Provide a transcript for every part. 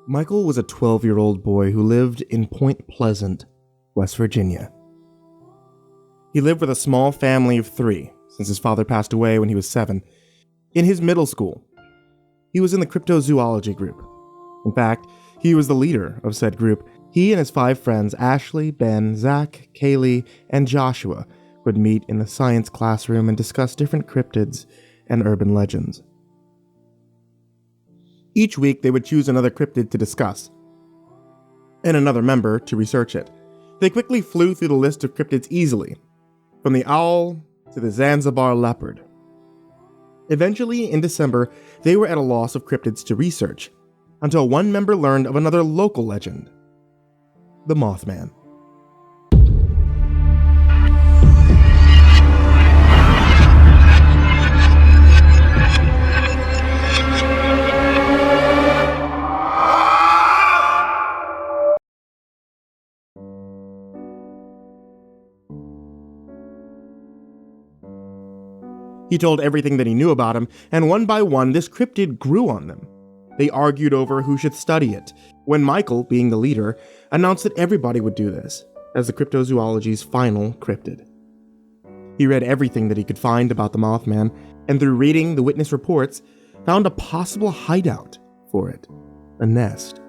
Michael was a 12-year-old boy who lived in Point Pleasant, West Virginia. He lived with a small family of 3, since his father passed away when he was 7. In his middle school, he was in the cryptozoology group. In fact, he was the leader of said group. He and his 5 friends, Ashley, Ben, Zack, Kaylee, and Joshua, would meet in the science classroom and discuss different cryptids and urban legends. Each week, they would choose another cryptid to discuss, and another member to research it. They quickly flew through the list of cryptids easily, from the owl to the Zanzibar leopard. Eventually, in December, they were at a loss of cryptids to research, until one member learned of another local legend, the Mothman. He told everything that he knew about him, and one by one, this cryptid grew on them. They argued over who should study it, when Michael, being the leader, announced that everybody would do this, as the cryptozoology's final cryptid. He read everything that he could find about the Mothman, and through reading the witness reports, found a possible hideout for it, a nest.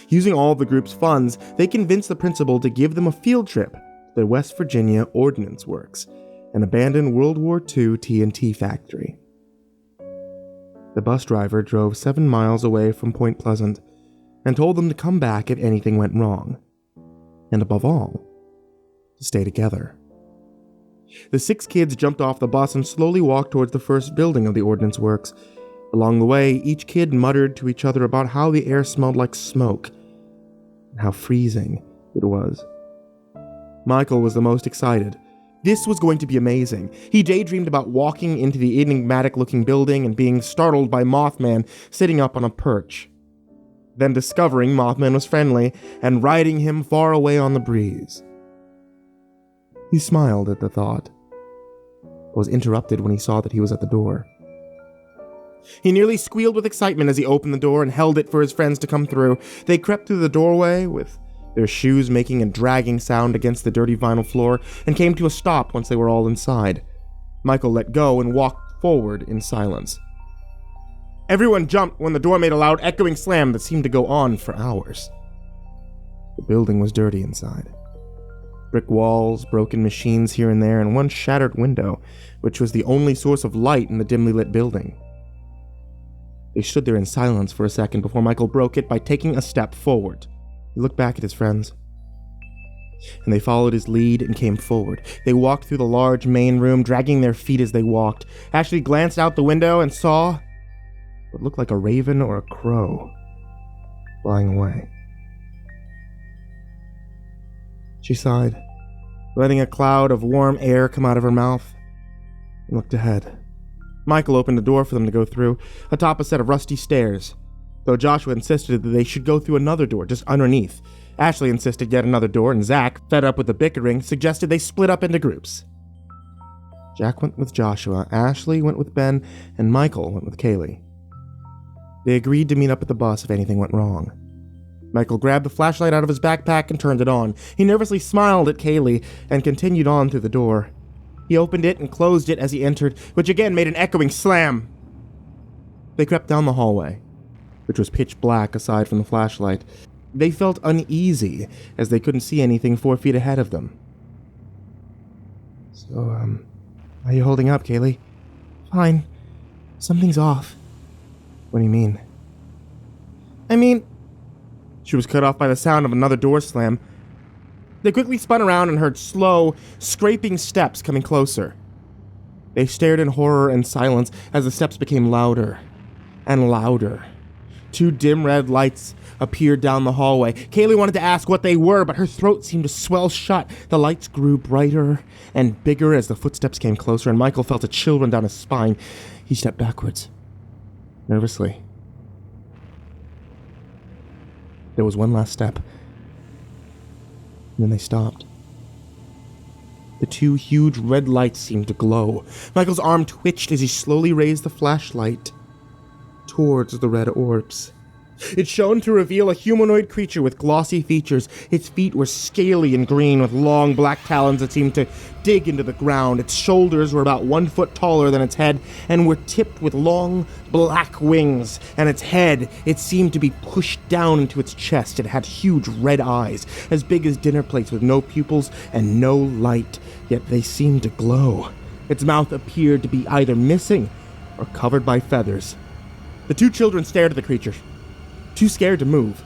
Using all of the group's funds, they convinced the principal to give them a field trip to the West Virginia Ordnance Works, an abandoned World War II TNT factory. The bus driver drove 7 miles away from Point Pleasant and told them to come back if anything went wrong, and above all, to stay together. The 6 kids jumped off the bus and slowly walked towards the first building of the Ordnance Works. Along the way, each kid muttered to each other about how the air smelled like smoke and how freezing it was. Michael was the most excited. This was going to be amazing. He daydreamed about walking into the enigmatic-looking building and being startled by Mothman sitting up on a perch. Then discovering Mothman was friendly and riding him far away on the breeze. He smiled at the thought, but was interrupted when he saw that he was at the door. He nearly squealed with excitement as he opened the door and held it for his friends to come through. They crept through the doorway with their shoes making a dragging sound against the dirty vinyl floor, and came to a stop once they were all inside. Michael let go and walked forward in silence. Everyone jumped when the door made a loud echoing slam that seemed to go on for hours. The building was dirty inside. Brick walls, broken machines here and there, and one shattered window, which was the only source of light in the dimly lit building. They stood there in silence for a second before Michael broke it by taking a step forward. He looked back at his friends, and they followed his lead and came forward. They walked through the large main room, dragging their feet as they walked. Ashley glanced out the window and saw what looked like a raven or a crow flying away. She sighed, letting a cloud of warm air come out of her mouth, and looked ahead. Michael opened the door for them to go through, atop a set of rusty stairs, though Joshua insisted that they should go through another door just underneath. Ashley insisted yet another door, and Zack, fed up with the bickering, suggested they split up into groups. Jack went with Joshua, Ashley went with Ben, and Michael went with Kaylee. They agreed to meet up at the bus if anything went wrong. Michael grabbed the flashlight out of his backpack and turned it on. He nervously smiled at Kaylee and continued on through the door. He opened it and closed it as he entered, which again made an echoing slam. They crept down the hallway, which was pitch black aside from the flashlight. They felt uneasy as they couldn't see anything 4 feet ahead of them. So, how you holding up, Kaylee? Fine. Something's off. What do you mean? She was cut off by the sound of another door slam. They quickly spun around and heard slow, scraping steps coming closer. They stared in horror and silence as the steps became louder and louder. 2 dim red lights appeared down the hallway. Kaylee wanted to ask what they were, but her throat seemed to swell shut. The lights grew brighter and bigger as the footsteps came closer, and Michael felt a chill run down his spine. He stepped backwards, nervously. There was one last step, and then they stopped. The 2 huge red lights seemed to glow. Michael's arm twitched as he slowly raised the flashlight towards the red orbs. It shone to reveal a humanoid creature with glossy features. Its feet were scaly and green with long black talons that seemed to dig into the ground. Its shoulders were about 1 foot taller than its head and were tipped with long black wings. And its head, it seemed to be pushed down into its chest. It had huge red eyes, as big as dinner plates with no pupils and no light, yet they seemed to glow. Its mouth appeared to be either missing or covered by feathers. The two children stared at the creature, too scared to move.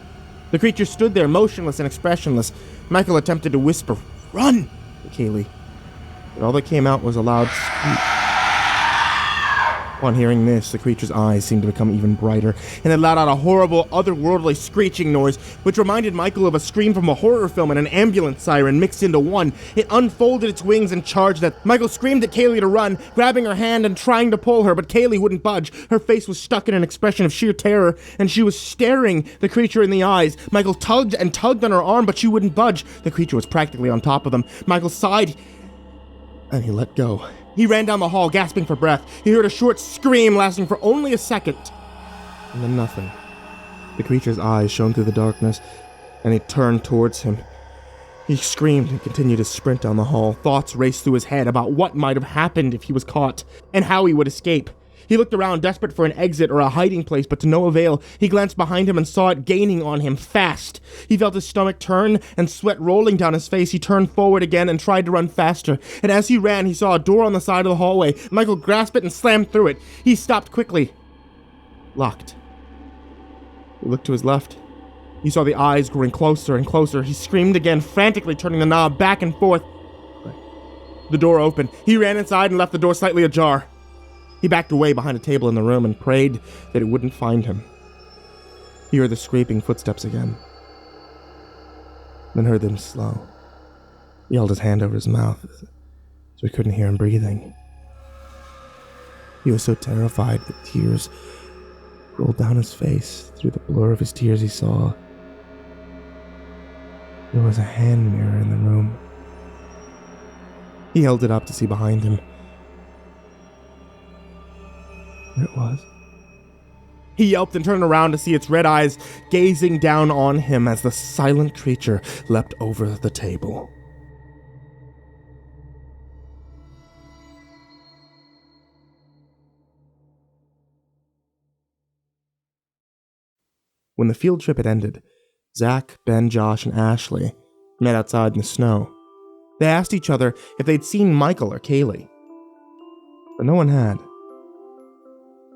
The creature stood there motionless and expressionless. Michael attempted to whisper, "Run!" to Kaylee, but all that came out was a loud squeak. Upon hearing this, the creature's eyes seemed to become even brighter, and it let out a horrible, otherworldly screeching noise, which reminded Michael of a scream from a horror film and an ambulance siren mixed into one. It unfolded its wings and charged at. Michael screamed at Kaylee to run, grabbing her hand and trying to pull her, but Kaylee wouldn't budge. Her face was stuck in an expression of sheer terror, and she was staring the creature in the eyes. Michael tugged and tugged on her arm, but she wouldn't budge. The creature was practically on top of them. Michael sighed, and he let go. He ran down the hall, gasping for breath. He heard a short scream lasting for only a second, and then nothing. The creature's eyes shone through the darkness, and he turned towards him. He screamed and continued to sprint down the hall. Thoughts raced through his head about what might have happened if he was caught, and how he would escape. He looked around, desperate for an exit or a hiding place, but to no avail. He glanced behind him and saw it gaining on him, fast. He felt his stomach turn and sweat rolling down his face. He turned forward again and tried to run faster. And as he ran, he saw a door on the side of the hallway. Michael grasped it and slammed through it. He stopped quickly. Locked. He looked to his left. He saw the eyes growing closer and closer. He screamed again, frantically turning the knob back and forth. The door opened. He ran inside and left the door slightly ajar. He backed away behind a table in the room and prayed that it wouldn't find him. He heard the scraping footsteps again, then heard them slow. He held his hand over his mouth so he couldn't hear him breathing. He was so terrified that tears rolled down his face. Through the blur of his tears, he saw there was a hand mirror in the room. He held it up to see behind him. There it was. He yelped and turned around to see its red eyes gazing down on him as the silent creature leapt over the table. When the field trip had ended, Zack, Ben, Josh, and Ashley met outside in the snow. They asked each other if they'd seen Michael or Kaylee, but no one had.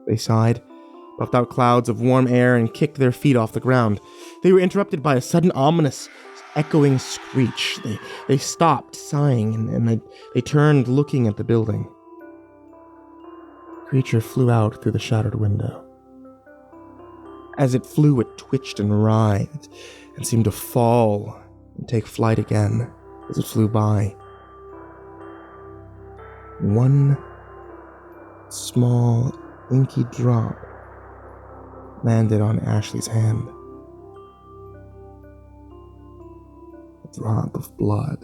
They sighed, puffed out clouds of warm air, and kicked their feet off the ground. They were interrupted by a sudden ominous, echoing screech. They stopped, sighing, and they turned, looking at the building. The creature flew out through the shattered window. As it flew, it twitched and writhed, and seemed to fall and take flight again as it flew by. One small, inky drop landed on Ashley's hand. A drop of blood.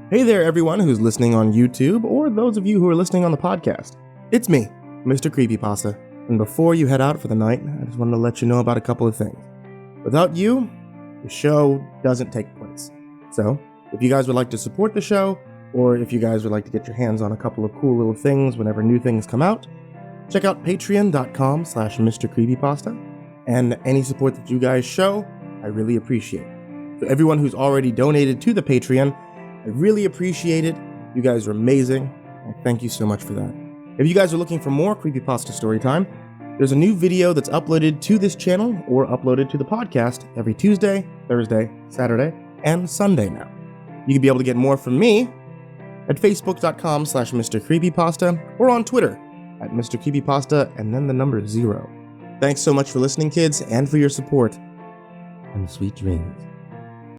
Hey there, everyone who's listening on YouTube, or those of you who are listening on the podcast. It's me, MrCreepyPasta, and before you head out for the night, I just wanted to let you know about a couple of things. Without you, the show doesn't take place. So, if you guys would like to support the show, or if you guys would like to get your hands on a couple of cool little things whenever new things come out, check out patreon.com/MrCreepyPasta, and any support that you guys show, I really appreciate. For everyone who's already donated to the Patreon, I really appreciate it. You guys are amazing, and thank you so much for that. If you guys are looking for more Creepypasta Storytime, there's a new video that's uploaded to this channel or uploaded to the podcast every Tuesday, Thursday, Saturday, and Sunday now. You can be able to get more from me at facebook.com/MrCreepyPasta or on Twitter at MrCreepyPasta and then the number 0. Thanks so much for listening, kids, and for your support. And sweet dreams.